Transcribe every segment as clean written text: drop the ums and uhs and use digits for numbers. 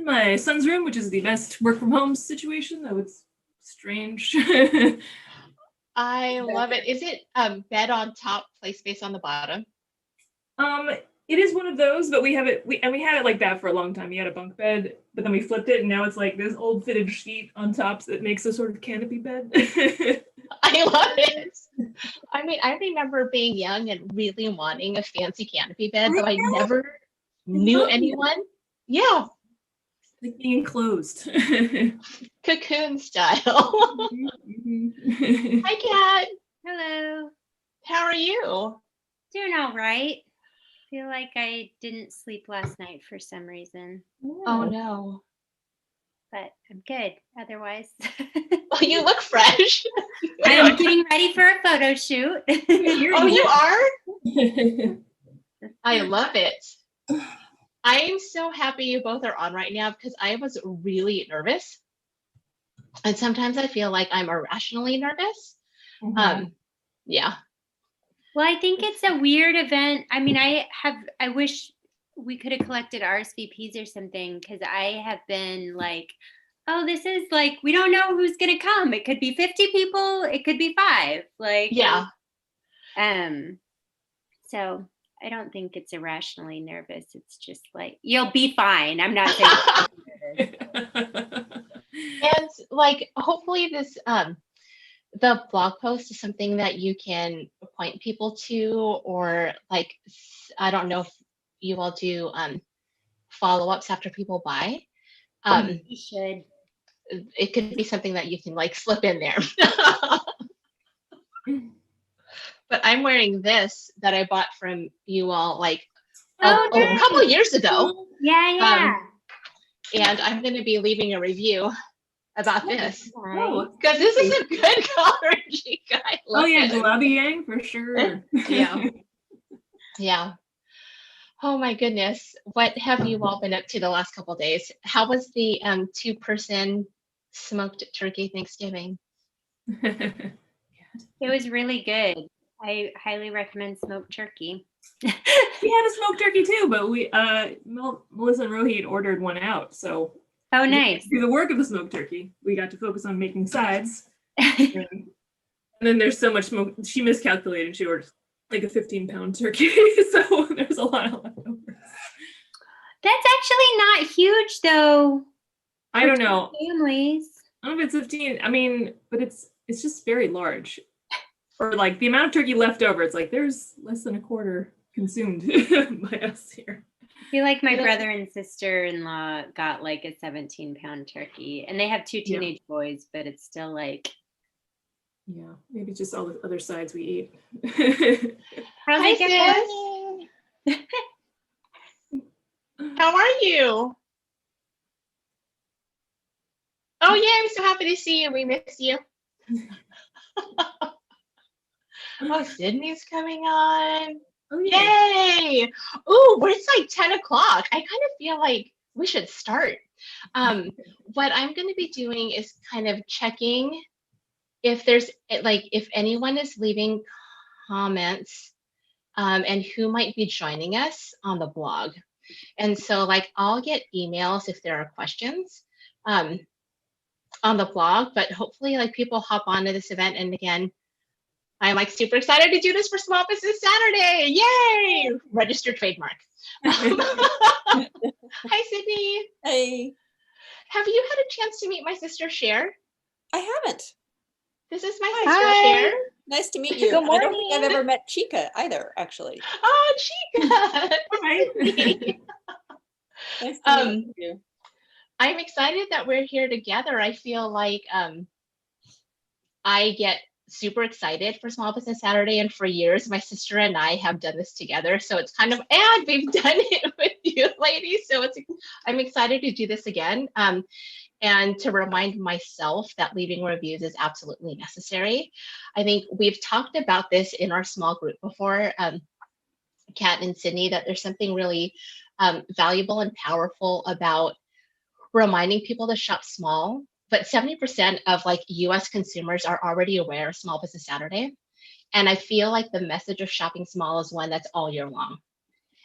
my son's room, which is the best work from home situation, though it's strange. I love it. Is it bed on top, play space on the bottom? Um, it is one of those, but we have it we had it like that for a long time. We had a bunk bed, but then we flipped it and now it's like this old fitted sheet on top that makes a sort of canopy bed. I love it. I mean, I remember being young and really wanting a fancy canopy bed, though I never knew anyone. Yeah, Like being enclosed. cocoon style. Hi, Kat. Hello. How are you? Doing all right. Feel like I didn't sleep last night for some reason, Oh no. but I'm good otherwise. Oh, you look fresh. I'm getting ready for a photo shoot. Oh, you are? I love it. I am so happy you both are on right now because I was really nervous. And sometimes I feel like I'm irrationally nervous. Yeah. Well, I think it's a weird event. I mean, I wish we could have collected RSVPs or something because I have been like, oh, this is like, we don't know who's going to come. It could be 50 people. It could be 5. Like, Yeah. So I don't think it's irrationally nervous. It's just like, you'll be fine. I'm not saying. And like, hopefully this, the blog post is something that you can point people to, or like, I don't know if you all do follow-ups after people buy. You should. It could be something that you can like slip in there. But I'm wearing this that I bought from you all like a couple of years ago. Yeah. And I'm going to be leaving a review about this. Oh, because this is a good color, Chica. I love it. Gulabi Yang for sure. Yeah. Oh my goodness. What have you all been up to the last couple of days? How was the 2-person smoked turkey Thanksgiving? It was really good. I highly recommend smoked turkey. We had a smoked turkey too, but we Melissa and Rohit ordered one out, so nice. Through the work of the smoked turkey, we got to focus on making sides. And then there's so much smoke. She miscalculated. She ordered like a 15-pound turkey, so there's a lot of leftovers. That's actually not huge, though. I don't know. Families. I don't know if it's 15. I mean, but it's just very large. Or like the amount of turkey left over, it's like there's less than a quarter consumed by us here. I feel like my brother and sister-in-law got like a 17-pound turkey, and they have 2 teenage boys, but it's still like. Yeah, maybe just all the other sides we eat. Hi, sis. How are you? Oh yeah, I'm so happy to see you. We miss you. Oh, Sydney's coming on. Oh, yay! Ooh, it's like 10 o'clock. I kind of feel like we should start. What I'm going to be doing is kind of checking if there's like if anyone is leaving comments and who might be joining us on the blog. And so like I'll get emails if there are questions on the blog, but hopefully like people hop onto this event. And again, I'm like super excited to do this for Small Business Saturday. Yay! Registered trademark. Hi, Sydney. Hey. Have you had a chance to meet my sister Cher? I haven't. This is my sister Cher. Nice to meet you. Good morning. I don't think I've ever met Chica either, actually. Oh, Chica. Hi. Nice to meet you. I'm excited that we're here together. I feel like I get super excited for Small Business Saturday, and for years my sister and I have done this together, so it's kind of, and we've done it with you ladies, so I'm excited to do this again, and to remind myself that leaving reviews is absolutely necessary. I think we've talked about this in our small group before, Kat and Sydney, that there's something really valuable and powerful about reminding people to shop small. But 70% of like US consumers are already aware of Small Business Saturday. And I feel like the message of shopping small is one that's all year long.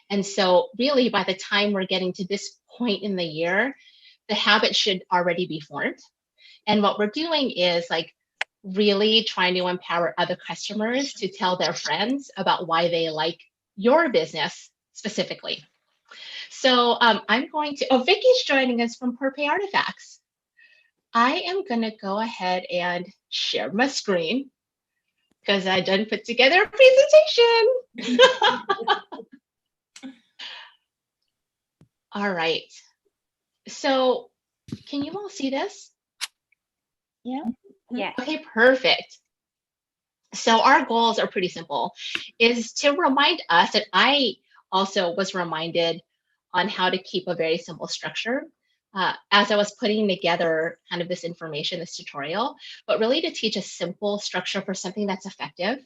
And so really by the time we're getting to this point in the year, the habit should already be formed. And what we're doing is like really trying to empower other customers to tell their friends about why they like your business specifically. So I'm going to, oh, Vicky's joining us from Porpay Artifacts. I am going to go ahead and share my screen because I done put together a presentation. All right. So can you all see this? Yeah. Yeah. Okay, perfect. So our goals are pretty simple, is to remind us, and I also was reminded on how to keep a very simple structure as I was putting together kind of this information, this tutorial, but really to teach a simple structure for something that's effective,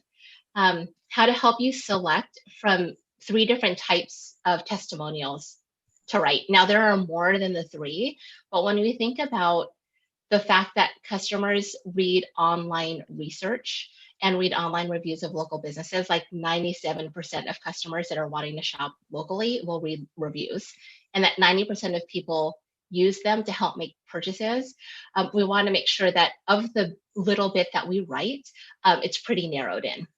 how to help you select from 3 different types of testimonials to write. Now, there are more than the 3, but when we think about the fact that customers read online research and read online reviews of local businesses, like 97% of customers that are wanting to shop locally will read reviews, and that 90% of people use them to help make purchases. We want to make sure that of the little bit that we write, it's pretty narrowed in.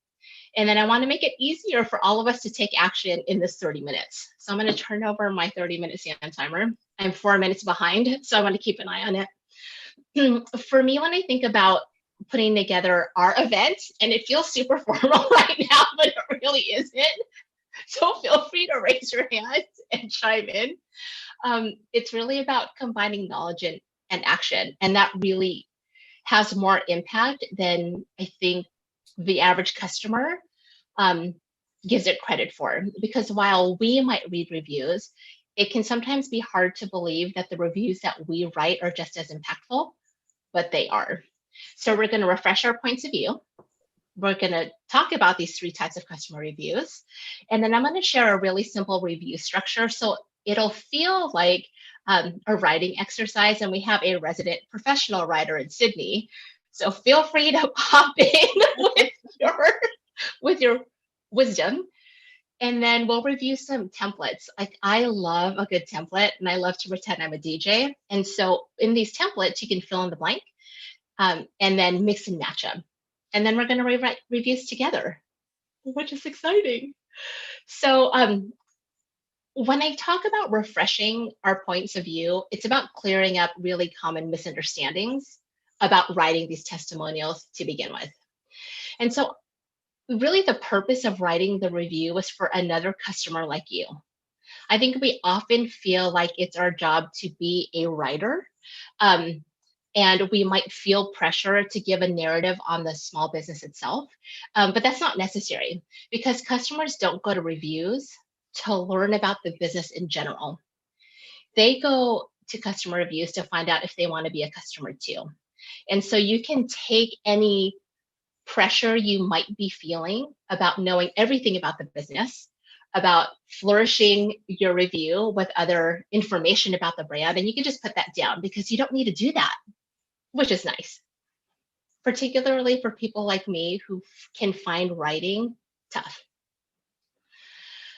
And then I want to make it easier for all of us to take action in this 30 minutes. So I'm going to turn over my 30-minute stand timer. I'm 4 minutes behind, so I want to keep an eye on it. For me, when I think about putting together our event, and it feels super formal right now, but it really isn't. So feel free to raise your hand and chime in. It's really about combining knowledge and action. And that really has more impact than I think the average customer gives it credit for. Because while we might read reviews, it can sometimes be hard to believe that the reviews that we write are just as impactful, but they are. So we're going to refresh our points of view. We're going to talk about these 3 types of customer reviews. And then I'm going to share a really simple review structure. So it'll feel like a writing exercise. And we have a resident professional writer in Sydney. So feel free to pop in with your wisdom. And then we'll review some templates. Like I love a good template and I love to pretend I'm a DJ. And so in these templates, you can fill in the blank and then mix and match them. And then we're going to rewrite reviews together, which is exciting. So when I talk about refreshing our points of view, it's about clearing up really common misunderstandings about writing these testimonials to begin with. And so really the purpose of writing the review was for another customer like you. I think we often feel like it's our job to be a writer. And we might feel pressure to give a narrative on the small business itself, but that's not necessary because customers don't go to reviews to learn about the business in general. They go to customer reviews to find out if they want to be a customer too. And so you can take any pressure you might be feeling about knowing everything about the business, about flourishing your review with other information about the brand, and you can just put that down because you don't need to do that, which is nice, particularly for people like me who can find writing tough.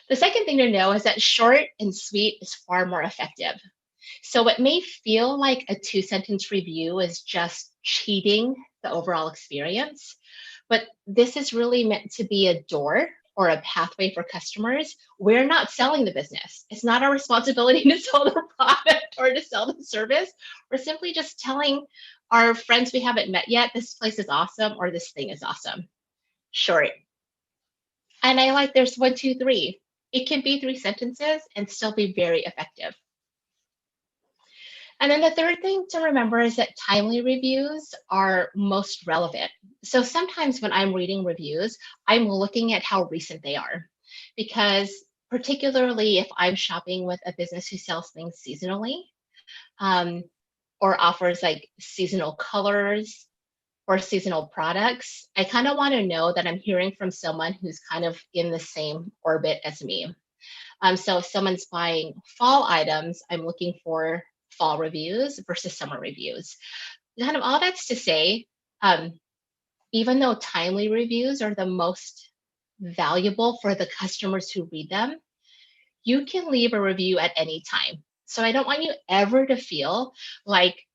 The second thing to know is that short and sweet is far more effective. So it may feel like a 2-sentence review is just cheating the overall experience, but this is really meant to be a door or a pathway for customers. We're not selling the business. It's not our responsibility to sell the product or to sell the service. We're simply just telling our friends we haven't met yet, this place is awesome or this thing is awesome. Short. And I like there's 1, 2, 3. It can be 3 sentences and still be very effective. And then the third thing to remember is that timely reviews are most relevant. So sometimes when I'm reading reviews, I'm looking at how recent they are, because particularly if I'm shopping with a business who sells things seasonally or offers like seasonal colors or seasonal products, I kind of want to know that I'm hearing from someone who's kind of in the same orbit as me. So if someone's buying fall items, I'm looking for fall reviews versus summer reviews. Kind of all that's to say, even though timely reviews are the most valuable for the customers who read them, you can leave a review at any time. So I don't want you ever to feel like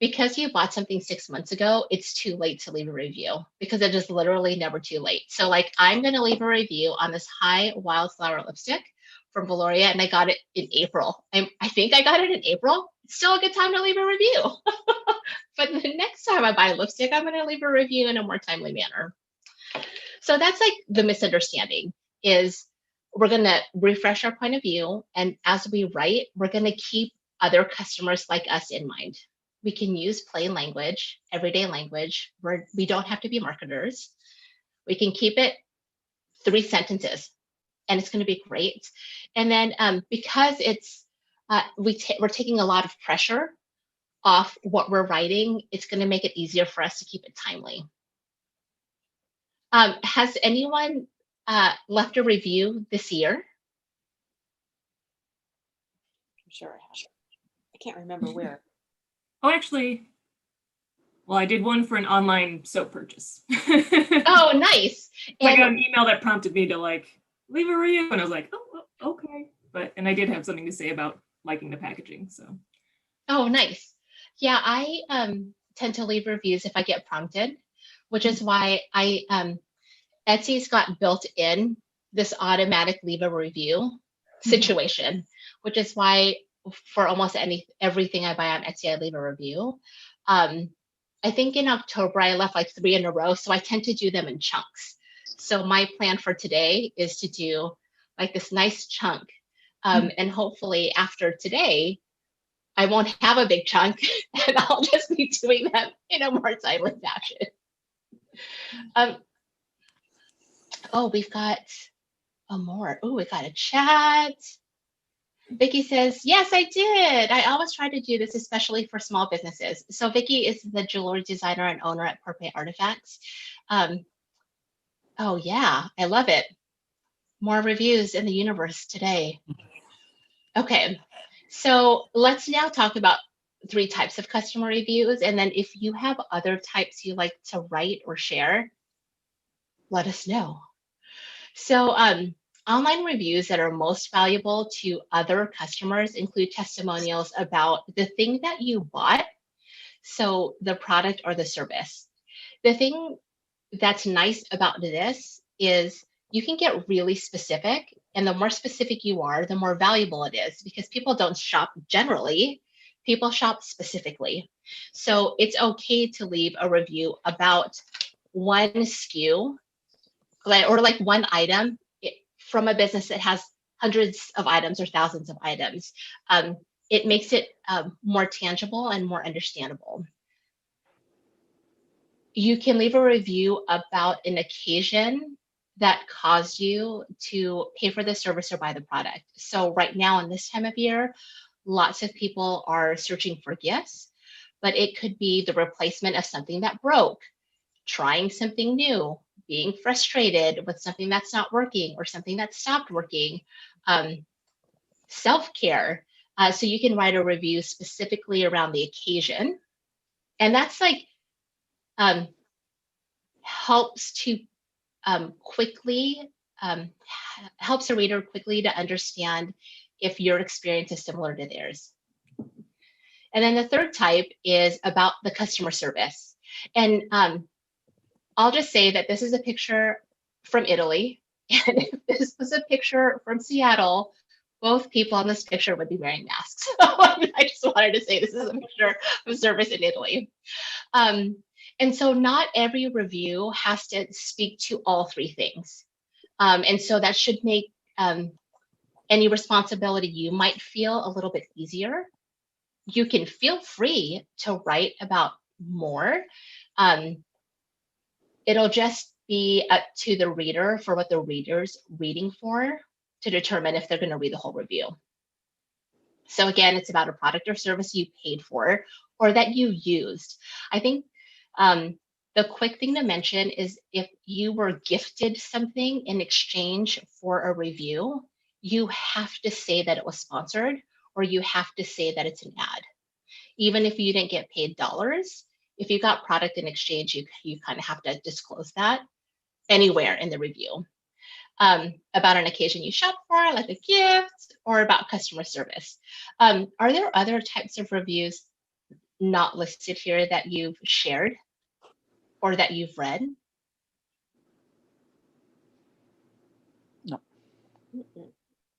because you bought something 6 months ago, it's too late to leave a review because it is literally never too late. So like I'm going to leave a review on this High Wildflower lipstick from Valoria, and I got it in April. I think I got it in April. It's still a good time to leave a review. But the next time I buy lipstick, I'm going to leave a review in a more timely manner. So that's like the misunderstanding is we're going to refresh our point of view. And as we write, we're going to keep other customers like us in mind. We can use plain language, everyday language, where we don't have to be marketers. We can keep it 3 sentences and it's going to be great. And then because it's, we're taking a lot of pressure off what we're writing, it's going to make it easier for us to keep it timely. Has anyone left a review this year? I'm sure I have. I can't remember where. Oh, actually, well, I did one for an online soap purchase. Oh, nice. I got an email that prompted me to like leave a review, and I was like, oh, okay. And I did have something to say about liking the packaging. So. Oh, nice. Yeah, I tend to leave reviews if I get prompted, which is why Etsy's got built in this automatic leave a review situation, which is why for almost everything I buy on Etsy, I leave a review. I think in October, I left like 3 in a row. So I tend to do them in chunks. So my plan for today is to do like this nice chunk. And hopefully after today, I won't have a big chunk and I'll just be doing them in a more timely fashion. Oh, we've got more. Oh, we got a chat. Vicky says, yes, I did. I always try to do this, especially for small businesses. So Vicky is the jewelry designer and owner at Porpay Artifacts. Oh yeah, I love it. More reviews in the universe today. Okay, so let's now talk about 3 types of customer reviews. And then if you have other types you like to write or share, let us know. So online reviews that are most valuable to other customers include testimonials about the thing that you bought, so the product or the service. The thing that's nice about this is you can get really specific, and the more specific you are, the more valuable it is because people don't shop generally, people shop specifically. So it's okay to leave a review about one SKU or like one item from a business that has hundreds of items or thousands of items. It makes it more tangible and more understandable. You can leave a review about an occasion that caused you to pay for the service or buy the product. So right now in this time of year, lots of people are searching for gifts, but it could be the replacement of something that broke, trying something new, being frustrated with something that's not working or something that stopped working, self-care. So you can write a review specifically around the occasion. And that's like, helps to quickly, helps a reader quickly to understand if your experience is similar to theirs. And then the third type is about the customer service. And I'll just say that this is a picture from Italy. And if this was a picture from Seattle, both people in this picture would be wearing masks. So I just wanted to say this is a picture of service in Italy. And so not every review has to speak to all 3 things. And so that should make any responsibility you might feel a little bit easier. You can feel free to write about more. It'll just be up to the reader for what the reader's reading for to determine if they're going to read the whole review. So again, it's about a product or service you paid for or that you used. I think the quick thing to mention is if you were gifted something in exchange for a review, you have to say that it was sponsored or you have to say that it's an ad. Even if you didn't get paid dollars, if you got product in exchange, you kind of have to disclose that anywhere in the review. about an occasion you shop for, like a gift, or about customer service. Are there other types of reviews not listed here that you've shared or that you've read? Mm-mm.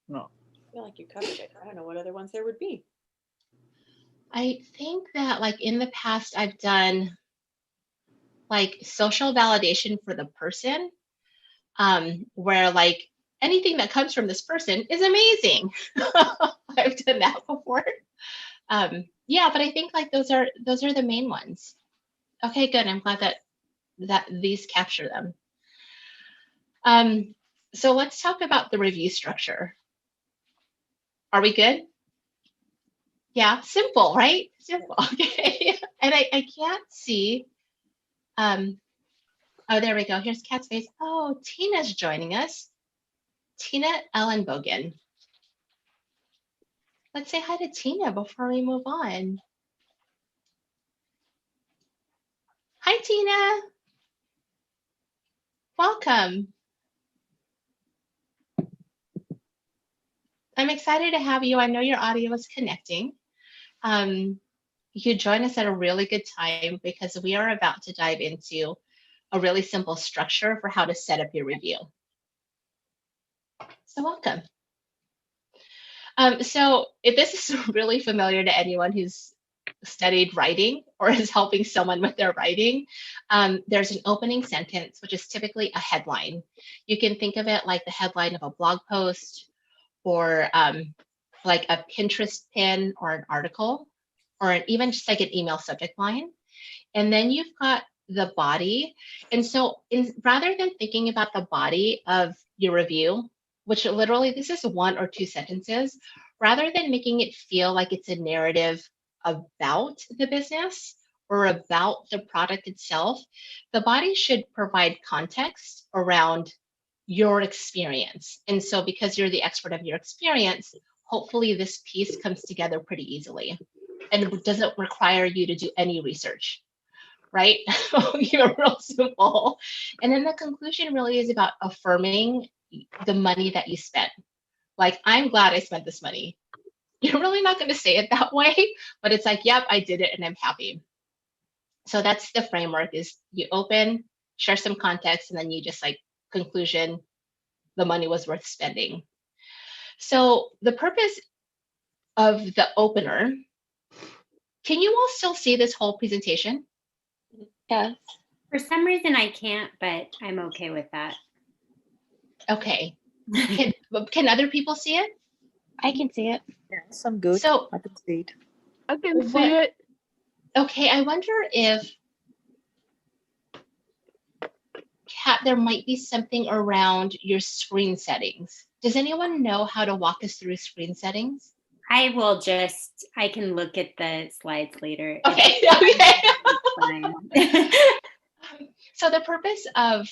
No. I feel like you covered it. I don't know what other ones there would be. I think that like in the past, I've done like social validation for the person, where like anything that comes from this person is amazing. I've done that before. Yeah, but I think like those are the main ones. Okay, good. I'm glad that these capture them. So let's talk about the review structure. Are we good? Yeah, simple, right? Simple. Okay. And I can't see. Oh, there we go. Here's Kat's face. Oh, Tina's joining us. Tina Ellenbogen. Let's say hi to Tina before we move on. Hi, Tina. Welcome. I'm excited to have you. I know your audio is connecting. You join us at a really good time because we are about to dive into a really simple structure for how to set up your review. So welcome. So if this is really familiar to anyone who's studied writing or is helping someone with their writing, there's an opening sentence, which is typically a headline. You can think of it like the headline of a blog post or like a Pinterest pin or an article, or even just like an email subject line. And then you've got the body. And so rather than thinking about the body of your review, which literally this is 1 or 2 sentences, rather than making it feel like it's a narrative about the business or about the product itself, the body should provide context around your experience. And so because you're the expert of your experience, hopefully this piece comes together pretty easily and it doesn't require you to do any research, right? Keep it real simple. And then the conclusion really is about affirming the money that you spent. Like, I'm glad I spent this money. You're really not going to say it that way, but it's like, yep, I did it and I'm happy. So that's the framework: is you open, share some context, and then you just like conclusion, the money was worth spending. So the purpose of the opener, can you all still see this whole presentation? Yes. For some reason I can't, but I'm okay with that. Okay. Can other people see it? I can see it. Yes, I'm good. So I can see it. I can What- see it. okay, I wonder if Kat, there might be something around your screen settings. Does anyone know how to walk us through screen settings? I can look at the slides later. Okay, Fine. So the purpose of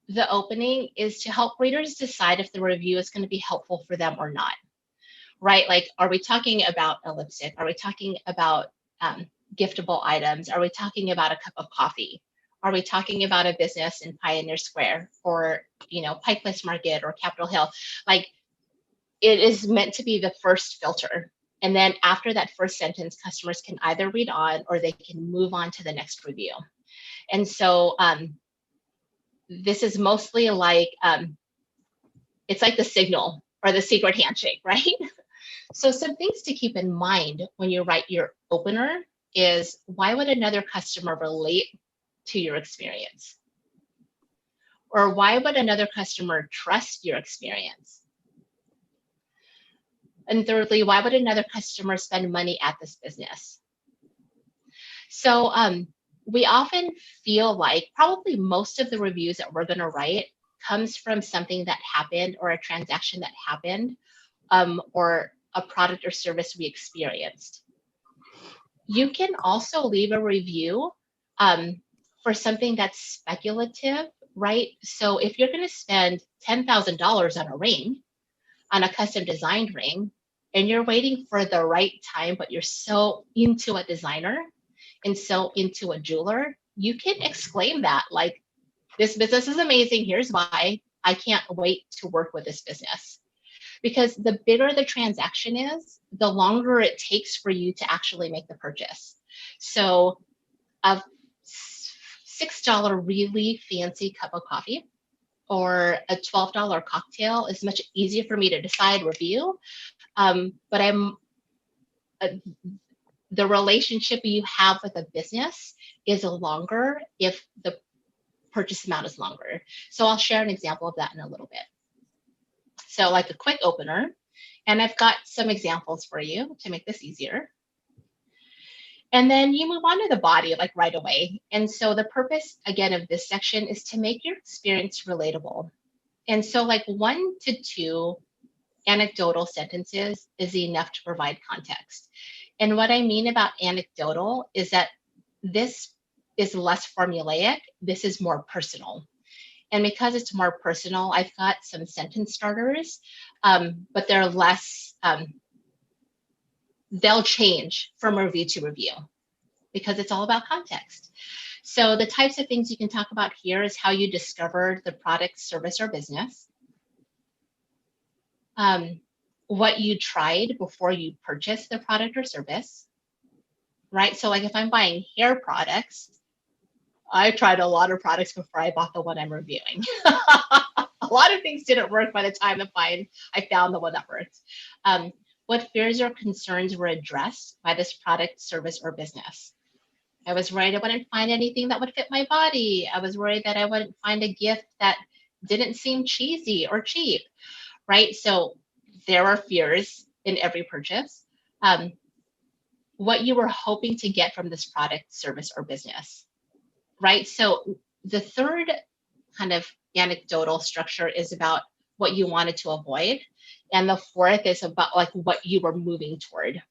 the opening is to help readers decide if the review is going to be helpful for them or not, right? Like, are we talking about a lipstick? Are we talking about giftable items? Are we talking about a cup of coffee? Are we talking about a business in Pioneer Square or, Pike Place Market or Capitol Hill? Like, it is meant to be the first filter. And then after that first sentence, customers can either read on or they can move on to the next review. And so this is mostly like, it's like the signal or the secret handshake, right? So some things to keep in mind when you write your opener is, why would another customer relate to your experience? Or why would another customer trust your experience? And thirdly, why would another customer spend money at this business? So we often feel like probably most of the reviews that we're going to write comes from something that happened or a transaction that happened or a product or service we experienced. You can also leave a review for something that's speculative, right? So if you're going to spend $10,000 on a ring, on a custom designed ring, and you're waiting for the right time, but you're so into a designer and so into a jeweler, you can exclaim that, like, this business is amazing, here's why. I can't wait to work with this business. Because the bigger the transaction is, the longer it takes for you to actually make the purchase. So a $6 really fancy cup of coffee or a $12 cocktail is much easier for me to decide, review. But the relationship you have with a business is longer if the purchase amount is longer. So I'll share an example of that in a little bit. So like a quick opener, and I've got some examples for you to make this easier. And then you move on to the body like right away. And so the purpose again of this section is to make your experience relatable. And so like 1 to 2 anecdotal sentences is enough to provide context. And what I mean about anecdotal is that this is less formulaic. This is more personal. And because it's more personal, I've got some sentence starters, but they're less, they'll change from review to review because it's all about context. So the types of things you can talk about here is how you discovered the product, service, or business, what you tried before you purchased the product or service, right? So like if I'm buying hair products, I tried a lot of products before I bought the one I'm reviewing. A lot of things didn't work by the time I found the one that worked. What fears or concerns were addressed by this product, service, or business? I was worried I wouldn't find anything that would fit my body. I was worried that I wouldn't find a gift that didn't seem cheesy or cheap, right? So there are fears in every purchase. What you were hoping to get from this product, service, or business, right? So the third kind of anecdotal structure is about what you wanted to avoid. And the fourth is about like what you were moving toward.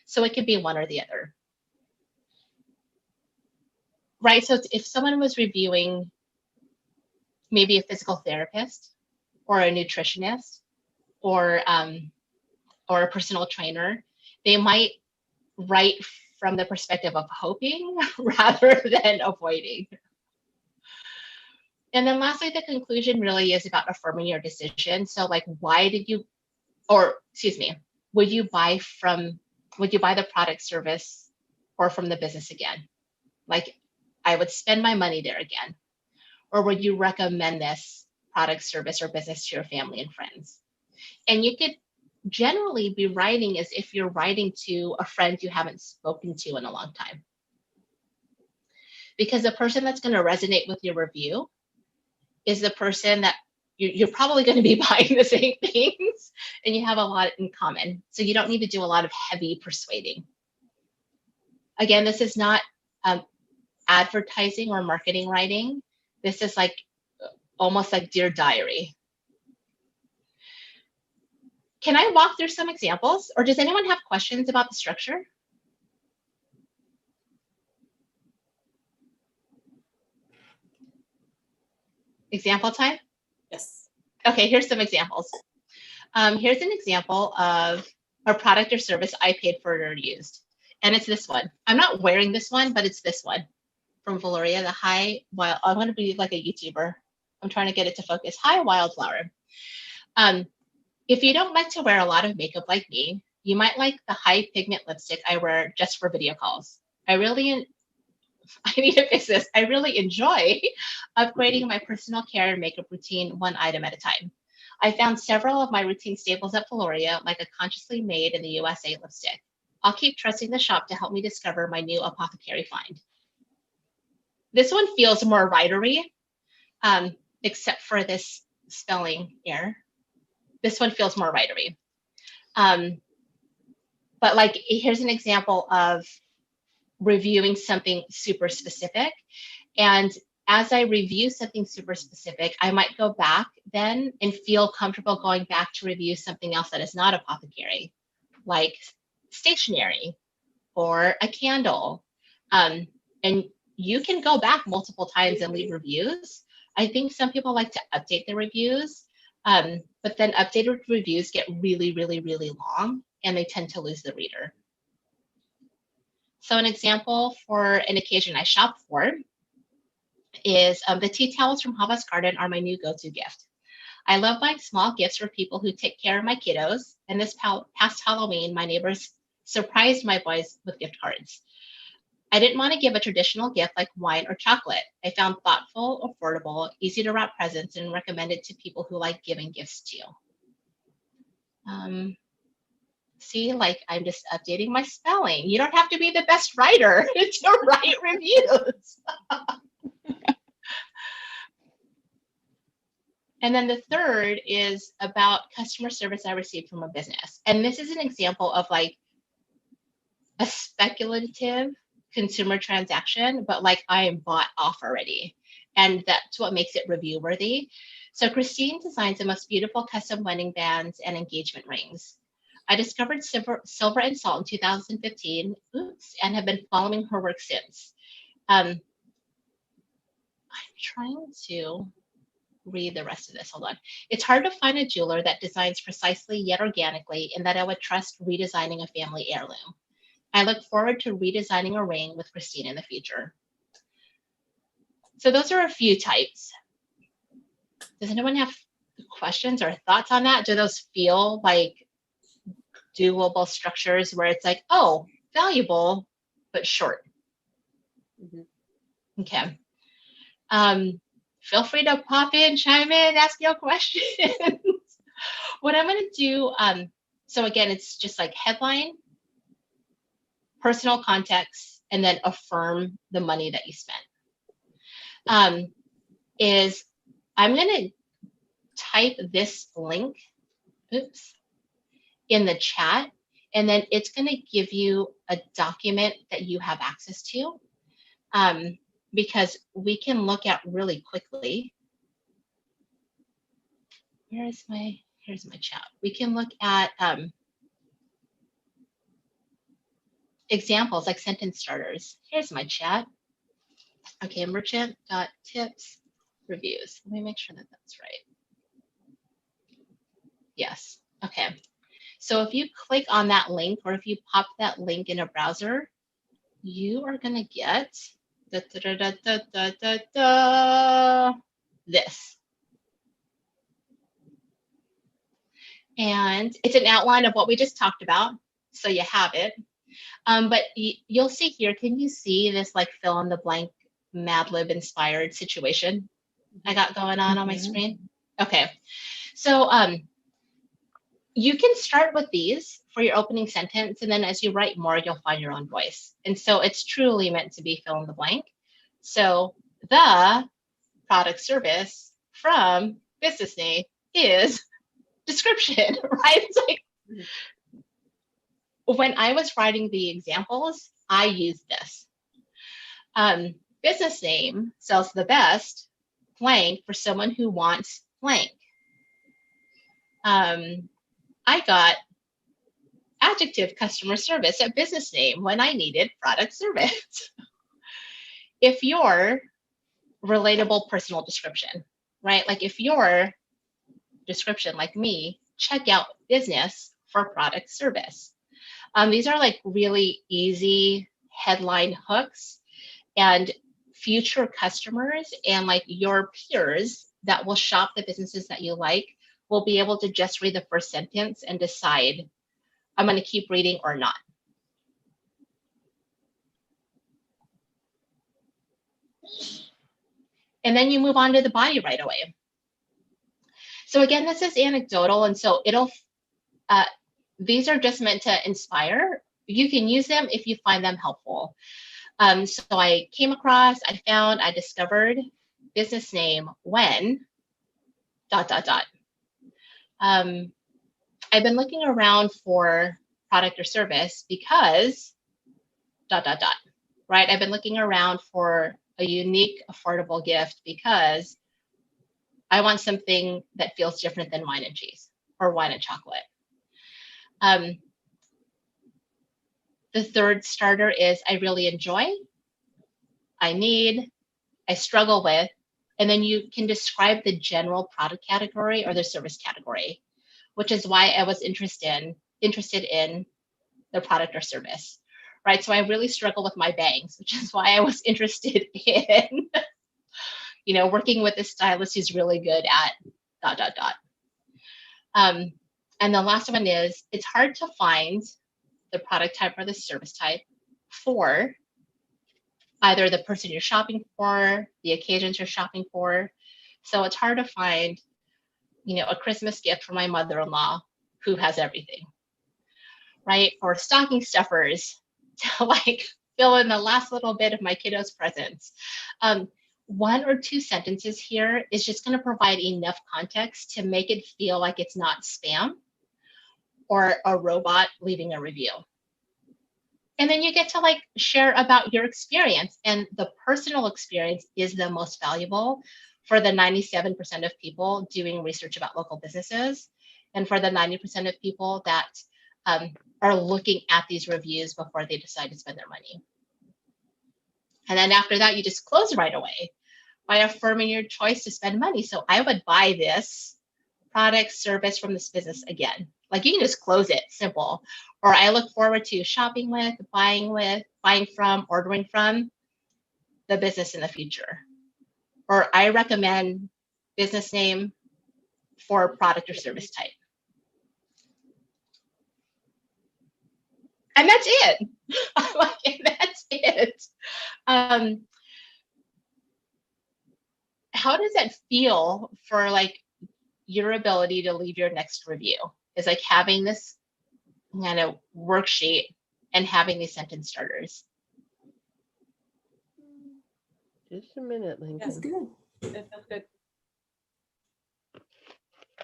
So it could be one or the other. Right, so if someone was reviewing maybe a physical therapist or a nutritionist or a personal trainer, they might write from the perspective of hoping rather than avoiding. And then lastly, the conclusion really is about affirming your decision. So like, why did you, or excuse me, would you buy the product, service, or from the business again? Like, I would spend my money there again. Or would you recommend this product, service, or business to your family and friends? And you could generally be writing as if you're writing to a friend you haven't spoken to in a long time. Because the person that's going to resonate with your review is the person that you're probably going to be buying the same things and you have a lot in common. So you don't need to do a lot of heavy persuading. Again, this is not advertising or marketing writing. This is like almost like Dear Diary. Can I walk through some examples, or does anyone have questions about the structure? Example time? Yes. Okay, here's some examples. Here's an example of a product or service I paid for or used. And it's this one. I'm not wearing this one, but it's this one from Valoria, the Hi-Wild. I'm going to be like a YouTuber. I'm trying to get it to focus. Hi-Wildflower. If you don't like to wear a lot of makeup like me, you might like the high pigment lipstick I wear just for video calls. I need to fix this. I really enjoy upgrading my personal care and makeup routine one item at a time. I found several of my routine staples at Valoria, like a consciously made in the USA lipstick. I'll keep trusting the shop to help me discover my new apothecary find. This one feels more writery, except for this spelling error. This one feels more writery. But like, here's an example of reviewing something super specific. And as I review something super specific, I might go back then and feel comfortable going back to review something else that is not apothecary, like stationery or a candle. And you can go back multiple times and leave reviews. I think some people like to update their reviews, but then updated reviews get really, really, really long and they tend to lose the reader. So an example for an occasion I shop for is the tea towels from Havas Garden are my new go-to gift. I love buying small gifts for people who take care of my kiddos. And this past Halloween, my neighbors surprised my boys with gift cards. I didn't want to give a traditional gift like wine or chocolate. I found thoughtful, affordable, easy to wrap presents and recommend it to people who like giving gifts too. See, like I'm just updating my spelling. You don't have to be the best writer to write reviews. And then the third is about customer service I received from a business. And this is an example of like a speculative consumer transaction, but like I am bought off already. And that's what makes it review worthy. So Christine designs the most beautiful custom wedding bands and engagement rings. I discovered Silver and Salt in 2015, and have been following her work since. I'm trying to read the rest of this. Hold on. It's hard to find a jeweler that designs precisely yet organically and that I would trust redesigning a family heirloom. I look forward to redesigning a ring with Christine in the future. So those are a few types. Does anyone have questions or thoughts on that? Do those feel like doable structures where it's like, oh, valuable, but short? Mm-hmm. Okay. Feel free to pop in, chime in, ask your questions. What I'm going to do, so again, it's just like headline, personal context, and then affirm the money that you spent. Is I'm going to type this link, in the chat, and then it's going to give you a document that you have access to, because we can look at really quickly. Here's my chat. We can look at examples like sentence starters. Here's my chat. Okay, merchant.tips reviews. Let me make sure that that's right. Yes. Okay. So if you click on that link, or if you pop that link in a browser, you are going to get this. And it's an outline of what we just talked about. So you have it. But you'll see here, can you see this like fill in the blank Mad Lib inspired situation I got going on my screen? Okay. So you can start with these for your opening sentence, and then as you write more, you'll find your own voice. And so it's truly meant to be fill in the blank. So the product service from business name is description, right? It's like, when I was writing the examples, I used this. Business name sells the best blank for someone who wants blank. I got adjective customer service at business name when I needed product service. If your relatable personal description, right? Like if your description, like me, check out business for product service. These are like really easy headline hooks, and future customers and like your peers that will shop the businesses that you like will be able to just read the first sentence and decide, I'm going to keep reading or not. And then you move on to the body right away. So again, this is anecdotal, and so these are just meant to inspire. You can use them if you find them helpful. So I discovered business name when ... I've been looking around for product or service because ... right? I've been looking around for a unique, affordable gift because I want something that feels different than wine and cheese or wine and chocolate. The third starter is I really enjoy, I need, I struggle with, and then you can describe the general product category or the service category, which is why I was interested in the product or service, right? So I really struggle with my bangs, which is why I was interested in, working with a stylist who's really good at dot, dot, dot. And the last one is, it's hard to find the product type or the service type for either the person you're shopping for, the occasions you're shopping for. So it's hard to find, a Christmas gift for my mother-in-law who has everything, right? Or stocking stuffers to like fill in the last little bit of my kiddos' presents. 1 or 2 sentences here is just going to provide enough context to make it feel like it's not spam or a robot leaving a review. And then you get to like share about your experience, and the personal experience is the most valuable for the 97% of people doing research about local businesses, and for the 90% of people that are looking at these reviews before they decide to spend their money. And then after that, you just close right away by affirming your choice to spend money. So I would buy this product, service from this business again. Like, you can just close it, simple. Or I look forward to shopping with, buying from, ordering from the business in the future. Or I recommend business name for product or service type. And that's it. And that's it. How does that feel for like your ability to leave your next review? Is like having this kind of worksheet and having these sentence starters. Just a minute, That's Lincoln. good. That feels good.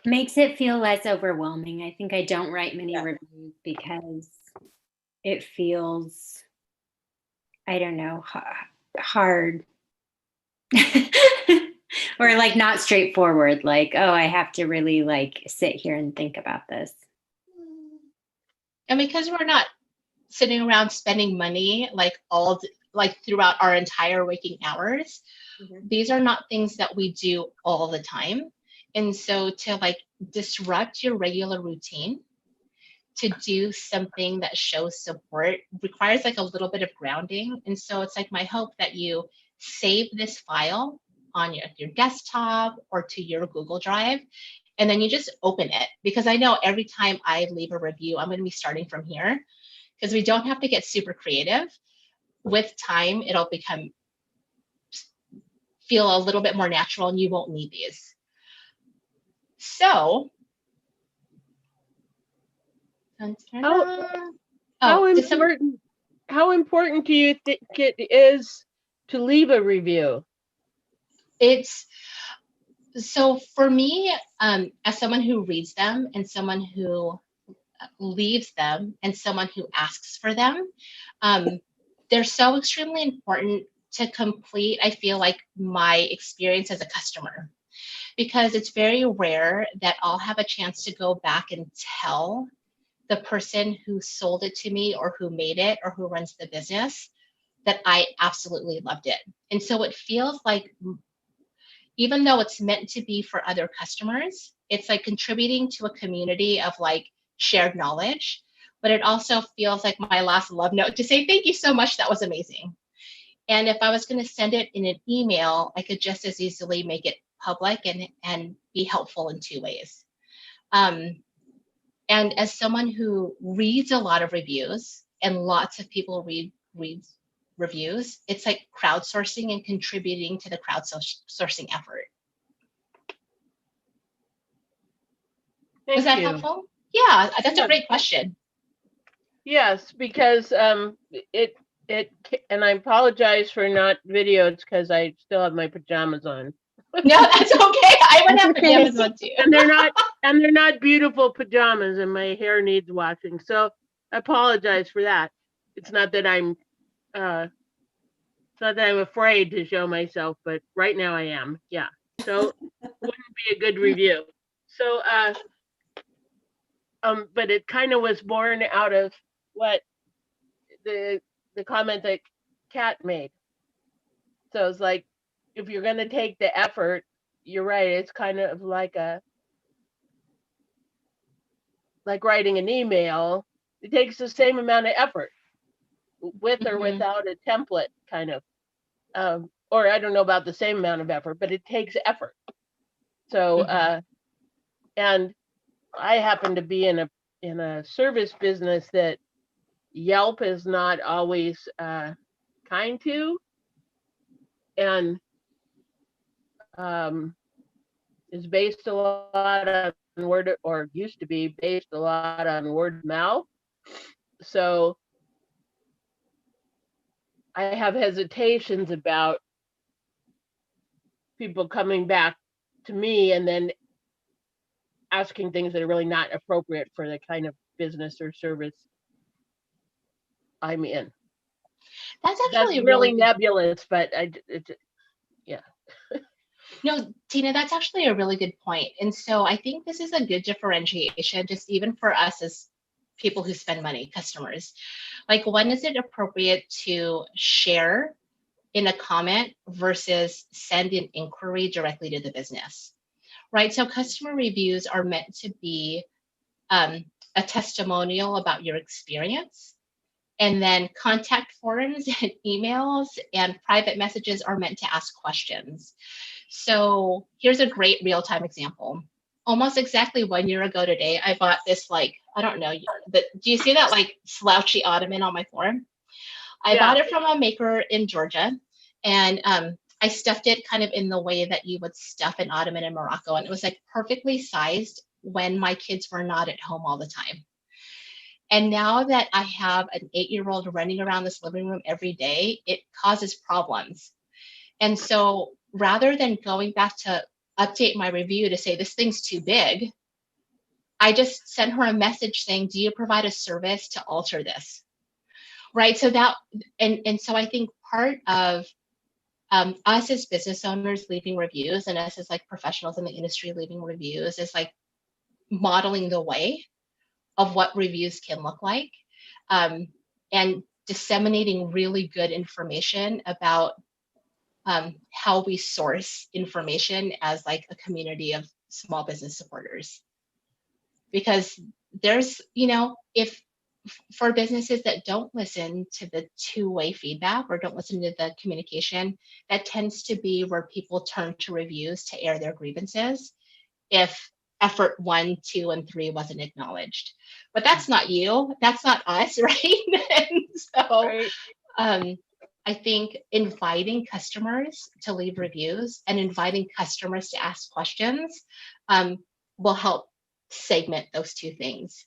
Makes it feel less overwhelming. I think I don't write many Yeah. reviews because it feels, I don't know, hard. Or like not straightforward, like, oh, I have to really like sit here and think about this. And because we're not sitting around spending money like throughout our entire waking hours, these are not things that we do all the time. And so to like disrupt your regular routine, to do something that shows support requires like a little bit of grounding. And so it's like my hope that you save this file on your desktop or to your Google Drive, and then you just open it. Because I know every time I leave a review, I'm going to be starting from here, because we don't have to get super creative. With time, it'll feel a little bit more natural, and you won't need these. So, How important do you think it is to leave a review? It's so for me, as someone who reads them and someone who leaves them and someone who asks for them, they're so extremely important to complete, I feel like, my experience as a customer, because it's very rare that I'll have a chance to go back and tell the person who sold it to me or who made it or who runs the business that I absolutely loved it. And so it feels like, even though it's meant to be for other customers, it's like contributing to a community of like shared knowledge, but it also feels like my last love note to say, thank you so much, that was amazing. And if I was going to send it in an email, I could just as easily make it public and be helpful in 2 ways. And as someone who reads a lot of reviews, and lots of people read reviews, it's like crowdsourcing and contributing to the crowdsourcing effort. Was that helpful? Yeah, that's a great question. Yes, because and I apologize for not videos because I still have my pajamas on. No, that's okay. I would have pajamas on too. And they're not beautiful pajamas, and my hair needs washing. So I apologize for that. It's not that I'm afraid to show myself, but right now I am. Yeah. So it wouldn't be a good review. So but it kind of was born out of what the comment that Kat made. So it's like, if you're gonna take the effort, you're right, it's kind of like writing an email. It takes the same amount of effort, with or without a template, kind of. Or I don't know about the same amount of effort, but it takes effort. So And I happen to be in a service business that Yelp is not always kind to, and is based a lot on word, or used to be based a lot on word of mouth. So I have hesitations about people coming back to me and then asking things that are really not appropriate for the kind of business or service I'm in. That's That's actually a really really good, nebulous, but yeah. no, Tina, that's actually a really good point. And so I think this is a good differentiation, just even for us as people who spend money, customers. Like, when is it appropriate to share in a comment versus send an inquiry directly to the business, right? So customer reviews are meant to be a testimonial about your experience. And then contact forms and emails and private messages are meant to ask questions. So here's a great real-time example. Almost exactly 1 year ago today, I bought this, like, I don't know, do you see that like slouchy ottoman on my floor? I Yeah. bought it from a maker in Georgia, and I stuffed it kind of in the way that you would stuff an ottoman in Morocco. And it was like perfectly sized when my kids were not at home all the time. And now that I have an 8-year-old running around this living room every day, it causes problems. And so rather than going back to update my review to say this thing's too big, I just sent her a message saying, do you provide a service to alter this? Right. So that, and so I think part of us as business owners leaving reviews, and us as like professionals in the industry leaving reviews, is like modeling the way of what reviews can look like, and disseminating really good information about how we source information as like a community of small business supporters. Because there's, if for businesses that don't listen to the two-way feedback or don't listen to the communication, that tends to be where people turn to reviews to air their grievances if effort 1, 2, and 3 wasn't acknowledged. But that's not you, that's not us, right? And so Right. I think inviting customers to leave reviews and inviting customers to ask questions will help segment those two things.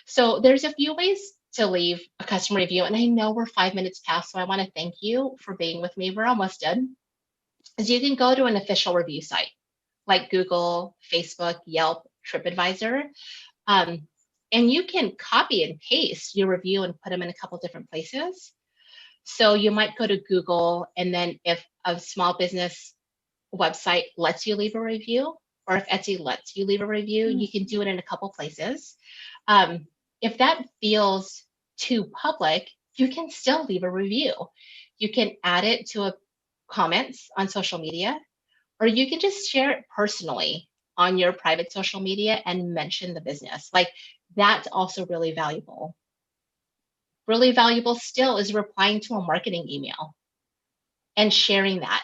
So there's a few ways to leave a customer review. And I know we're 5 minutes past, so I want to thank you for being with me. We're almost done. Is you can go to an official review site like Google, Facebook, Yelp, TripAdvisor, and you can copy and paste your review and put them in a couple different places. So you might go to Google, and then if a small business website lets you leave a review, or if Etsy lets you leave a review, you can do it in a couple places. If that feels too public, you can still leave a review. You can add it to a comments on social media, or you can just share it personally on your private social media and mention the business. Like, that's also really valuable. Really valuable still is replying to a marketing email and sharing that,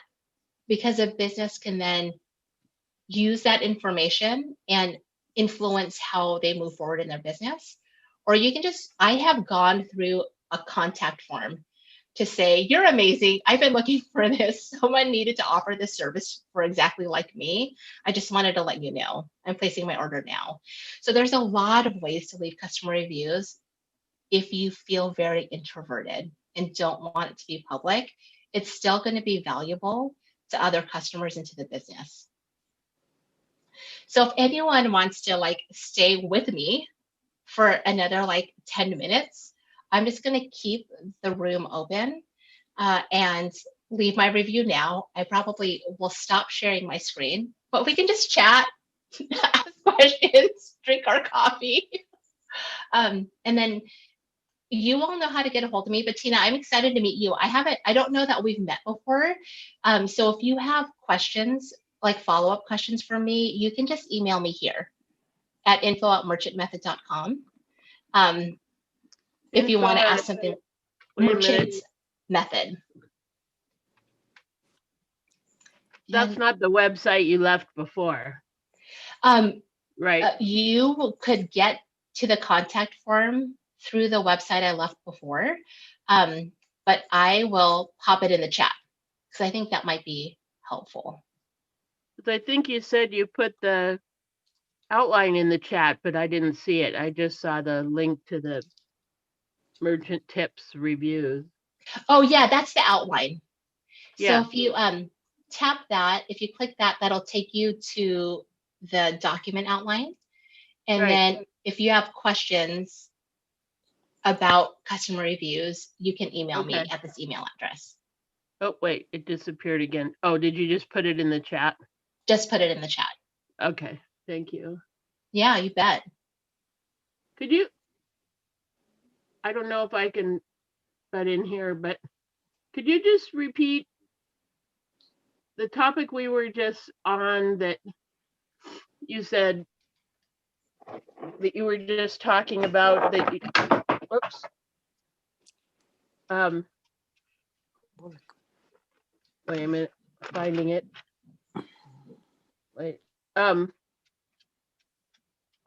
because a business can then use that information and influence how they move forward in their business. Or you can just, I have gone through a contact form to say, you're amazing. I've been looking for this. Someone needed to offer this service for exactly like me. I just wanted to let you know I'm placing my order now. So there's a lot of ways to leave customer reviews. If you feel very introverted and don't want it to be public, it's still going to be valuable to other customers and to the business. So if anyone wants to like stay with me for another like 10 minutes, I'm just going to keep the room open and leave my review now. I probably will stop sharing my screen, but we can just chat, ask questions, drink our coffee. And then you all know how to get a hold of me, but Tina, I'm excited to meet you. I don't know that we've met before. So if you have questions, like follow-up questions for me, you can just email me here at info@merchantmethod.com. If you want to ask something, Wait a minute. Merchant Method. That's not the website you left before. Right. You could get to the contact form through the website I left before, but I will pop it in the chat because I think that might be helpful. 'Cause I think you said you put the outline in the chat, but I didn't see it. I just saw the link to the merchant tips reviews. Oh yeah, that's the outline. Yeah. So if you tap that, if you click that, that'll take you to the document outline. And Right. then if you have questions about customer reviews, you can email me Okay. at this email address. Oh, wait, it disappeared again. Oh, did you just put it in the chat? Just put it in the chat. Okay, thank you. Yeah, you bet. Could you, I don't know if I can butt in here, but could you just repeat the topic we were just on that you said that you were just talking about that you, whoops. Wait a minute, finding it. Wait, where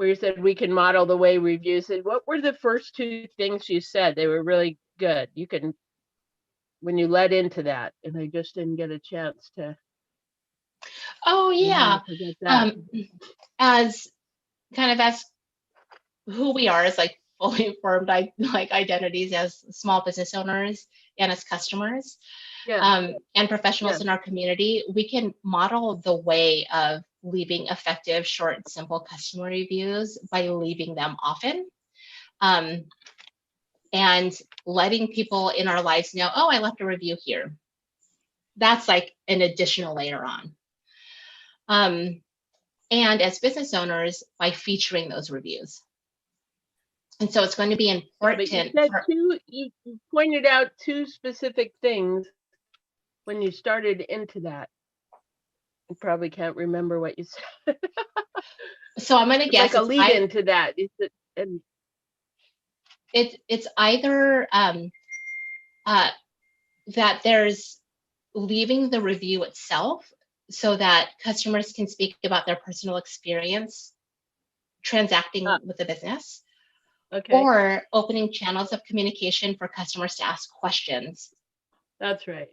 you said we can model the way reviews. What were the first two things you said? They were really good. You can, when you led into that, and I just didn't get a chance to. Oh yeah. Forget that. As kind of as who we are as like fully formed like identities as small business owners and as customers, Yeah. and professionals Yeah. in our community, we can model the way of leaving effective, short, simple customer reviews by leaving them often. And letting people in our lives know, oh, I left a review here. That's like an additional layer on. And as business owners, by featuring those reviews. And so it's going to be Yeah, but important. you said you pointed out two specific things when you started into that. You probably can't remember what you said. So I'm going to guess like a lead into that. And it's either that there's leaving the review itself so that customers can speak about their personal experience transacting with the business, okay, or opening channels of communication for customers to ask questions that's right.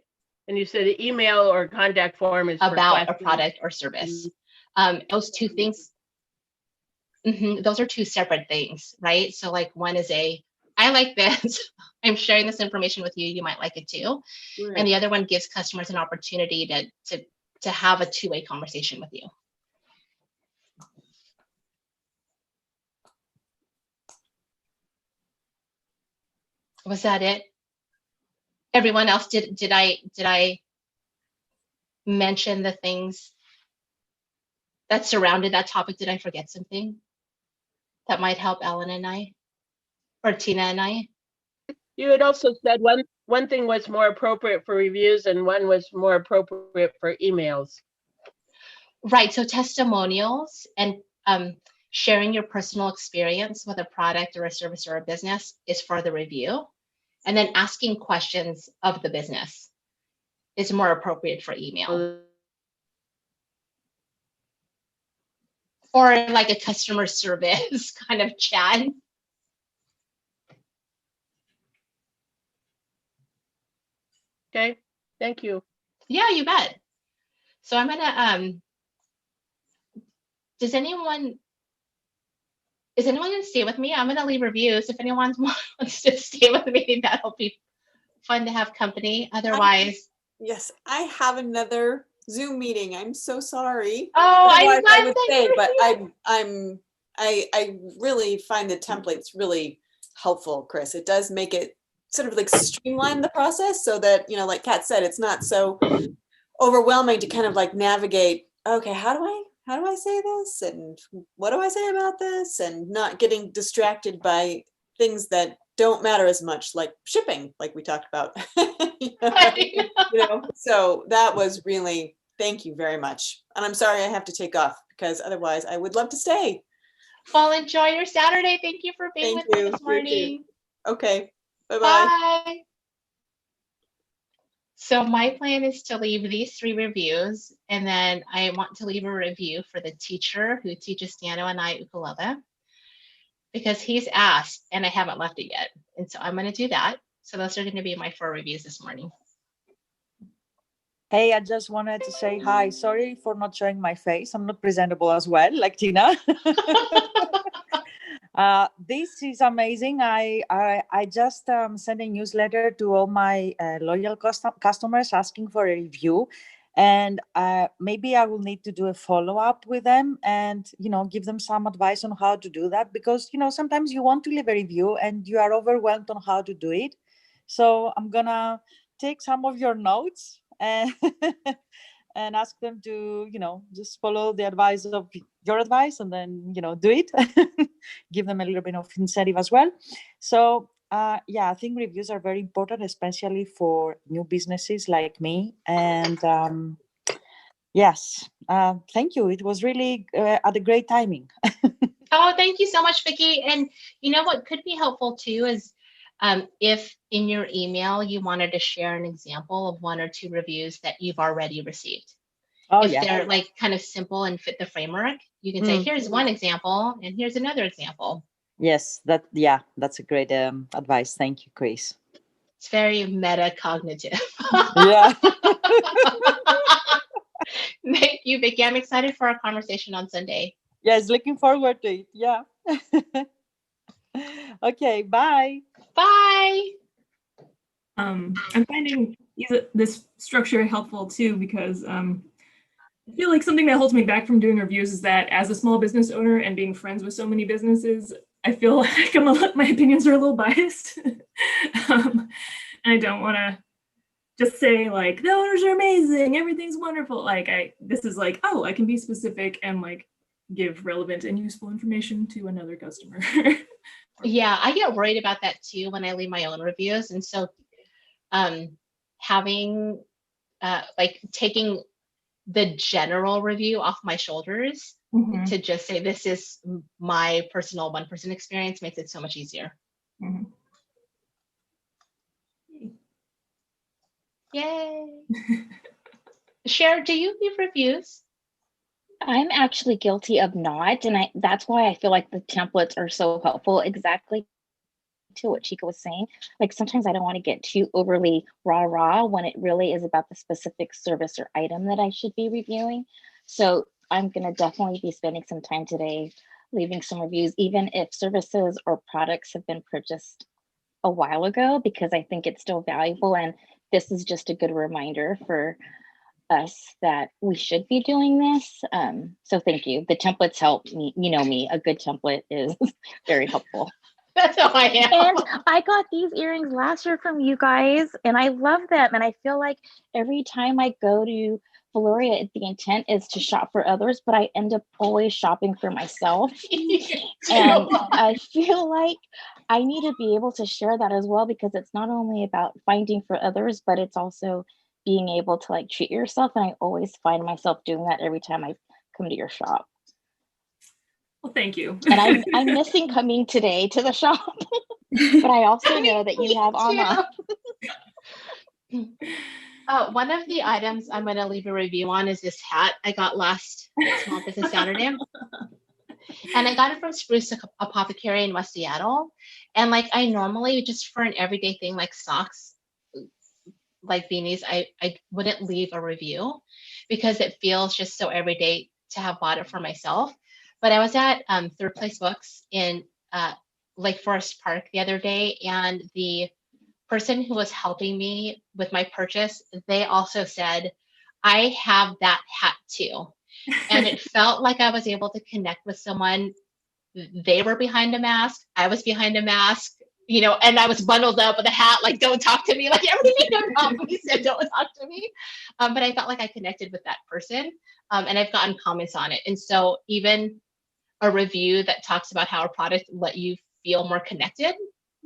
And you said the email or contact form is about for a product or service. Those two things, those are two separate things, right? So like one is I like this, I'm sharing this information with you, you might like it too. Right. And the other one gives customers an opportunity to have a two-way conversation with you. Was that it? Everyone else, did I mention the things that surrounded that topic? Did I forget something that might help Ellen and I, or Tina and I? You had also said one thing was more appropriate for reviews and one was more appropriate for emails. Right, so testimonials and sharing your personal experience with a product or a service or a business is for the review. And then asking questions of the business is more appropriate for email. Or like a customer service kind of chat. Okay, thank you. Yeah, you bet. So I'm gonna, is anyone gonna stay with me? I'm gonna leave reviews. If anyone wants to stay with me, that'll be fun to have company. Otherwise. Yes, I have another Zoom meeting. I'm so sorry. Oh, Otherwise, I would that say, but you. I really find the templates really helpful, Chris. It does make it sort of like streamline the process so that, you know, like Kat said, it's not so overwhelming to kind of like navigate, okay, how do I say this? And what do I say about this? And not getting distracted by things that don't matter as much, like shipping, like we talked about. You know, so that was really, thank you very much. And I'm sorry I have to take off because otherwise I would love to stay. Well, enjoy your Saturday. Thank you for being with me this morning. Okay. Bye-bye. Bye. So my plan is to leave these 3 reviews, and then I want to leave a review for the teacher who teaches Stano and I ukulele, because he's asked and I haven't left it yet. And so I'm going to do that. So those are going to be my 4 reviews this morning. Hey, I just wanted to say hi. Sorry for not showing my face. I'm not presentable as well, like Tina. This is amazing. I just sent a newsletter to all my loyal customers asking for a review, and maybe I will need to do a follow-up with them and give them some advice on how to do that, because sometimes you want to leave a review and you are overwhelmed on how to do it. So I'm gonna take some of your notes and and ask them to just follow the advice of your advice, and then do it. Give them a little bit of incentive as well. So yeah, I think reviews are very important, especially for new businesses like me. And yes, thank you. It was really at a great timing. Oh, thank you so much, Vicki. And you know what could be helpful too is if in your email you wanted to share an example of 1 or 2 reviews that you've already received. Oh If yeah. they're like kind of simple and fit the framework, you can say, here's one example and here's another example. Yes, that's a great advice. Thank you, Chris. It's very metacognitive. Yeah. Thank you, Vicki. I'm excited for our conversation on Sunday. Yes, looking forward to it. Yeah. Okay, bye. Bye. I'm finding this structure helpful too, because I feel like something that holds me back from doing reviews is that as a small business owner and being friends with so many businesses, I feel like my opinions are a little biased. And I don't want to just say like, the owners are amazing, everything's wonderful. Like this is like, oh, I can be specific and like give relevant and useful information to another customer. Yeah, I get worried about that too when I leave my own reviews. And so having like taking the general review off my shoulders to just say this is my personal 1% experience makes it so much easier. Yay. Cher, do you leave reviews? I'm actually guilty of not, and that's why I feel like the templates are so helpful. Exactly to what Chica was saying. Like sometimes I don't want to get too overly rah when it really is about the specific service or item that I should be reviewing. So I'm gonna definitely be spending some time today leaving some reviews, even if services or products have been purchased a while ago, because I think it's still valuable. And this is just a good reminder for us that we should be doing this. So thank you. The templates help me. You know me, a good template is very helpful. That's how I am. And I got these earrings last year from you guys, and I love them. And I feel like every time I go to Valoria, the intent is to shop for others, but I end up always shopping for myself. And I feel like I need to be able to share that as well, because it's not only about finding for others, but it's also being able to like treat yourself. And I always find myself doing that every time I come to your shop. Well, thank you. And I'm missing coming today to the shop, but I also know that you have online. One of the items I'm going to leave a review on is this hat I got last Small Business Saturday. And I got it from Spruce Apothecary in West Seattle. And like I normally, just for an everyday thing like socks, like beanies, I wouldn't leave a review because it feels just so everyday to have bought it for myself. But I was at Third Place Books in Lake Forest Park the other day, and the person who was helping me with my purchase, they also said, I have that hat too. And it felt like I was able to connect with someone. They were behind a mask, I was behind a mask, you know, and I was bundled up with a hat, like, don't talk to me, like everything around me said, don't talk to me. But I felt like I connected with that person, and I've gotten comments on it. And so even a review that talks about how a product let you feel more connected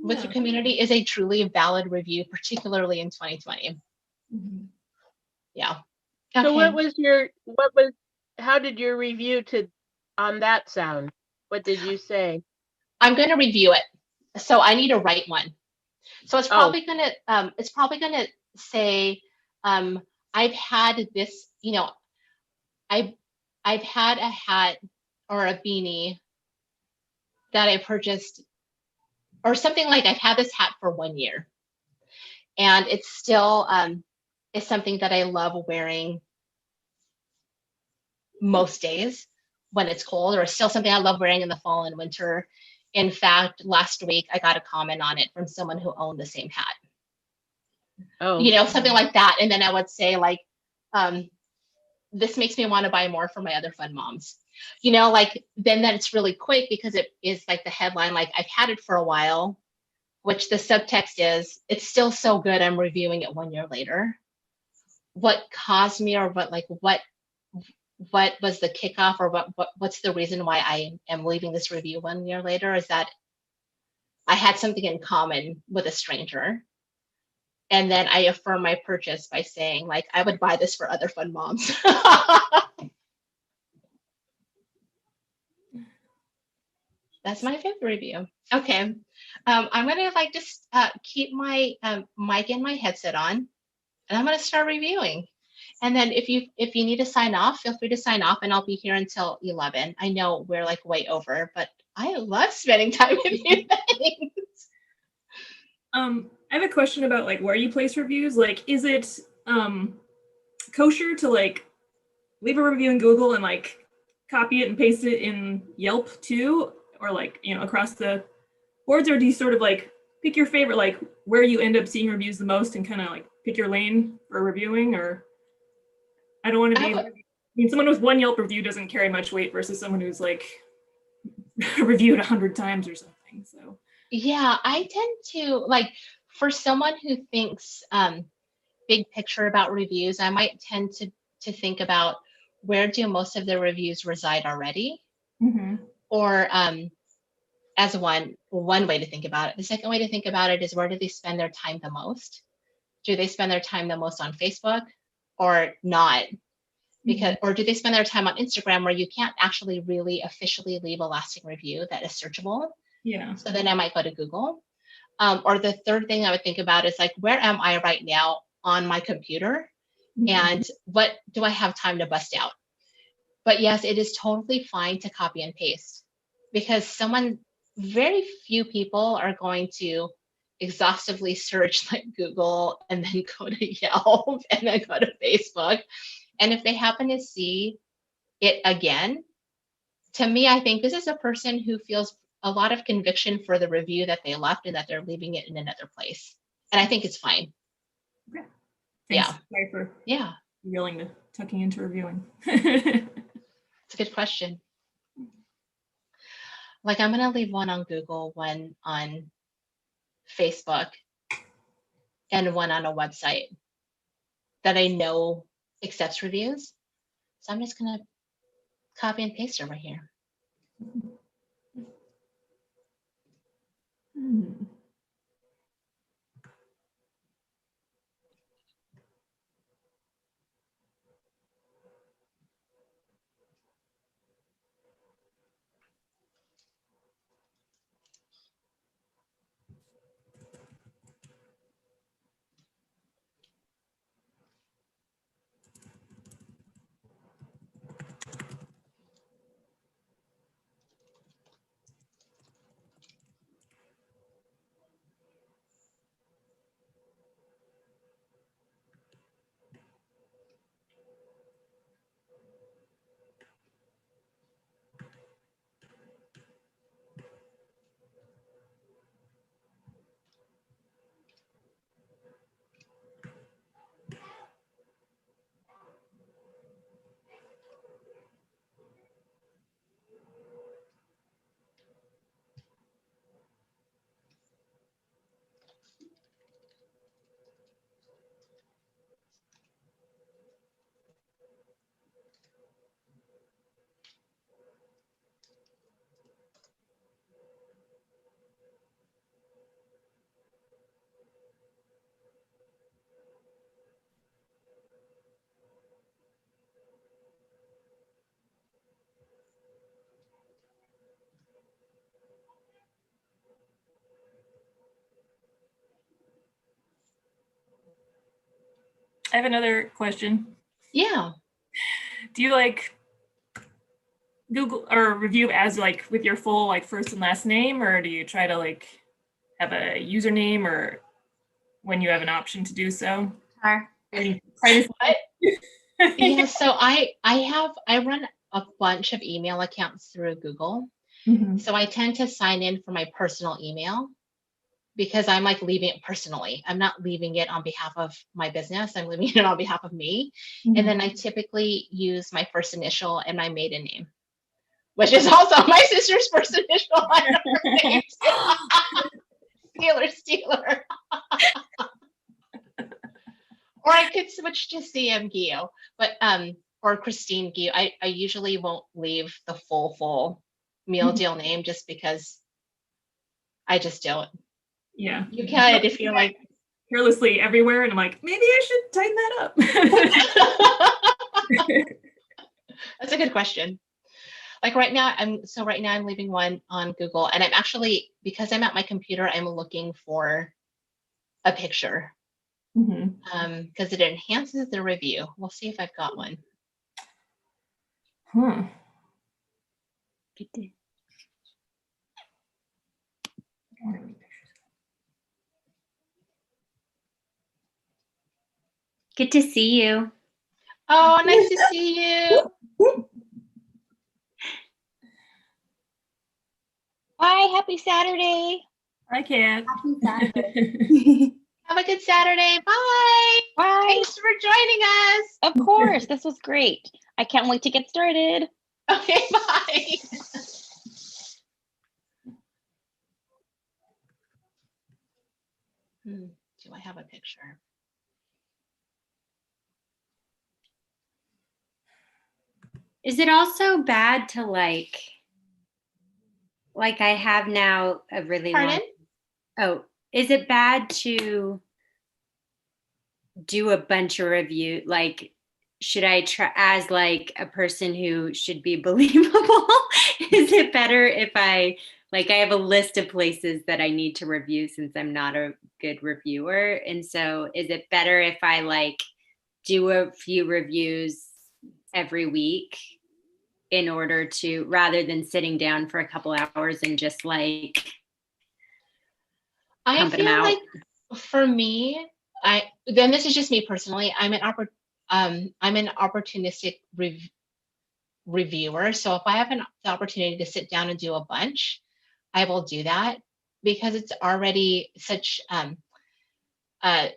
with your community is a truly valid review, particularly in 2020. Yeah. Okay. So how did your review on that sound? What did you say? I'm going to review it. So I need to write one. So it's probably going to say, I've had this, you know, I've had a hat or a beanie that I purchased, or something like I've had this hat for 1 year, and it's still is something that I love wearing most days when it's cold, or still something I love wearing in the fall and winter. In fact, last week I got a comment on it from someone who owned the same hat. Oh, You know, something like that. And then I would say like, this makes me want to buy more for my other fun moms. You know, like then that's really quick because it is like the headline, like I've had it for a while, which the subtext is, it's still so good, I'm reviewing it 1 year later. What caused me, or what was the kickoff, or what's the reason why I am leaving this review 1 year later, is that I had something in common with a stranger. And then I affirm my purchase by saying, like, I would buy this for other fun moms. That's my fifth review. Okay. I'm gonna like just keep my mic and my headset on, and I'm gonna start reviewing. And then if you need to sign off, feel free to sign off, and I'll be here until 11. I know we're like way over, but I love spending time with you. I have a question about like where you place reviews. Like, is it kosher to like leave a review in Google and like copy it and paste it in Yelp too, or like, you know, across the boards, or do you sort of like pick your favorite, like where you end up seeing reviews the most and kind of like pick your lane for reviewing? Or I don't want to be, I mean, someone with one Yelp review doesn't carry much weight versus someone who's like reviewed 100 times or something. So Yeah, I tend to like, for someone who thinks big picture about reviews, I might tend to think about, where do most of the reviews reside already? Or as one way to think about it. The second way to think about it is, where do they spend their time the most? Do they spend their time the most on Facebook or not? Because or do they spend their time on Instagram, where you can't actually really officially leave a lasting review that is searchable? yeah. So then I might go to Google. Or the third thing I would think about is like, where am I right now on my computer? And what do I have time to bust out? But yes, it is totally fine to copy and paste, because very few people are going to exhaustively search like Google and then go to Yelp and then go to Facebook. And if they happen to see it again, to me, I think this is a person who feels a lot of conviction for the review that they left, and that they're leaving it in another place. And I think it's fine. Okay. Yeah. Thanks, Sorry for Yeah. willing to tucking into reviewing. It's a good question. Like, I'm going to leave one on Google, one on Facebook, and one on a website that I know accepts reviews. So I'm just going to copy and paste over here. I have another question. Yeah. Do you like Google or review as like with your full like first and last name, or do you try to like have a username or when you have an option to do so? Are Or you try Yeah, so I run a bunch of email accounts through Google. Mhm. So I tend to sign in for my personal email because I'm like leaving it personally. I'm not leaving it on behalf of my business. I'm leaving it on behalf of me. And then I typically use my first initial and my maiden name, which is also my sister's first initial and her name. Steeler. Or I could switch to CM Gio, but or Christine Gio. I usually won't leave the full meal deal name just because I just don't. Yeah. You can if you're like Carelessly everywhere, and I'm like, maybe I should tighten that up. That's a good question. Like right now, I'm leaving one on Google, and I'm actually, because I'm at my computer, I'm looking for a picture Mhm. because it enhances the review. We'll see if I've got one. Huh. good to see you. Oh, nice to see you. Bye. Happy Saturday. I can't. Have a good Saturday. Bye. Bye. Thanks for joining us. Of course. This was great. I can't wait to get started. Okay, bye. Do I have a picture? Is it also bad to like I have now a really long. Pardon? Oh, is it bad to do a bunch of review? Like, should I try as like a person who should be believable? Is it better if I have a list of places that I need to review since I'm not a good reviewer? And so is it better if I like do a few reviews every week in order to, rather than sitting down for a couple hours and just like I pumping them feel out? like for me, then this is just me personally. I'm an opportunistic reviewer. So if I have the opportunity to sit down and do a bunch, I will do that because it's already such a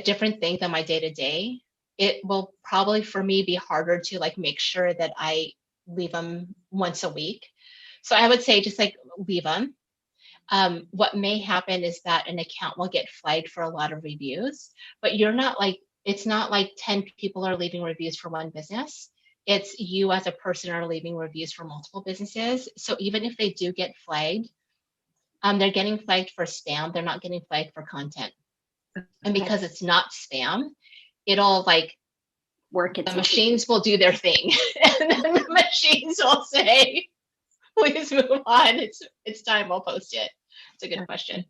different thing than my day to day. It will probably for me be harder to like make sure that I leave them once a week. So I would say just like leave them. What may happen is that an account will get flagged for a lot of reviews, but you're not like, it's not like 10 people are leaving reviews for one business. It's you as a person are leaving reviews for multiple businesses. So even if they do get flagged, they're getting flagged for spam. They're not getting flagged for content. And because it's not spam, it'll like Work the it. machines will do their thing. And then the machines will say, please move on. It's time. We'll post it. It's a good question.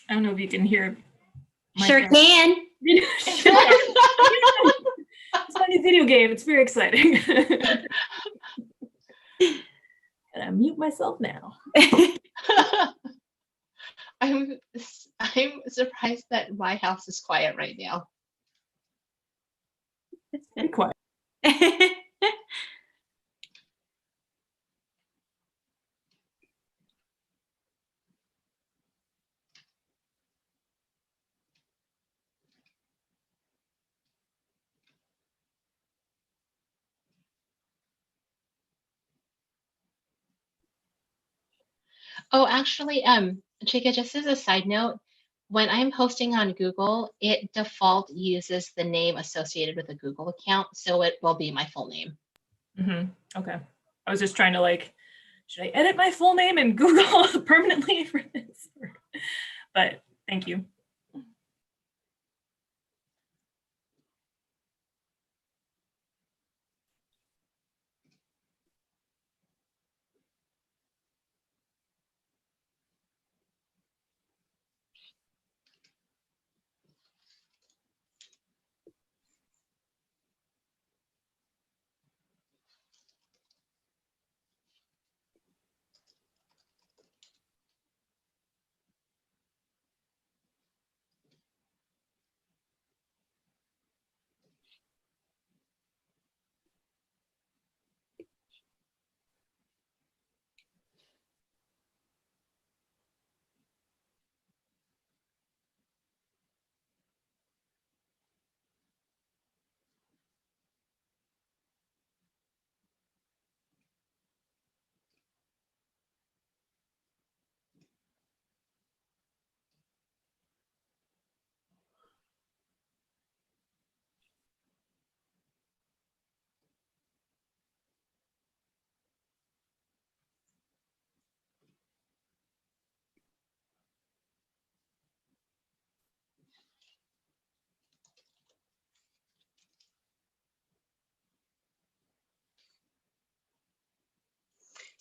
I don't know if you can hear. my Sure friend. can. It's my new video game. It's very exciting. And I mute myself now. I'm surprised that my house is quiet right now. Be quiet. Oh, actually, Chika, just as a side note, when I'm hosting on Google, it default uses the name associated with a Google account, so it will be my full name. Okay. I was just trying to like, should I edit my full name in Google permanently for this? But thank you.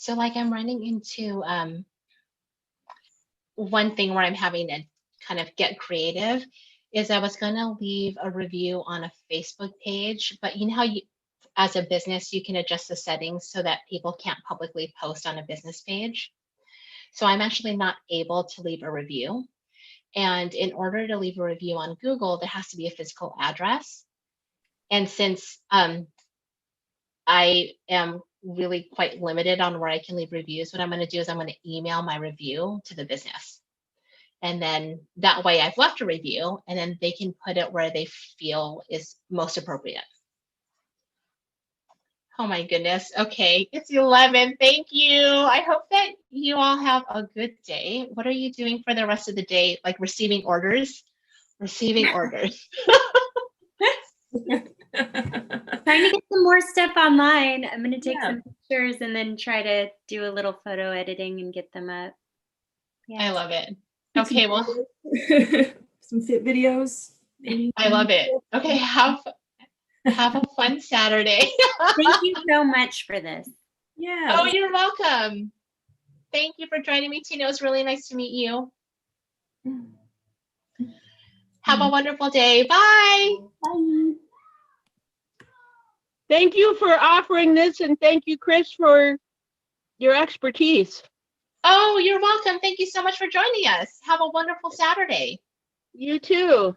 So like I'm running into one thing where I'm having to kind of get creative is I was going to leave a review on a Facebook page, but you know how you, as a business, you can adjust the settings so that people can't publicly post on a business page. So I'm actually not able to leave a review. And in order to leave a review on Google, there has to be a physical address. And since I am really quite limited on where I can leave reviews, what I'm going to do is I'm going to email my review to the business. And then that way I've left a review and then they can put it where they feel is most appropriate. Oh my goodness. Okay, it's 11. Thank you. I hope that you all have a good day. What are you doing for the rest of the day? Like receiving orders? Receiving orders. Trying to get some more stuff online. I'm going to take Yeah. some pictures and then try to do a little photo editing and get them up. I love it. Okay, well, Some fit videos. Maybe. I love it. Okay, have a fun Saturday. Thank you so much for this. Yeah. Oh, you're welcome. Thank you for joining me, Tina. It was really nice to meet you. Have a wonderful day. Bye. Bye. Thank you for offering this, and thank you, Chris, for your expertise. Oh, you're welcome. Thank you so much for joining us. Have a wonderful Saturday. You too.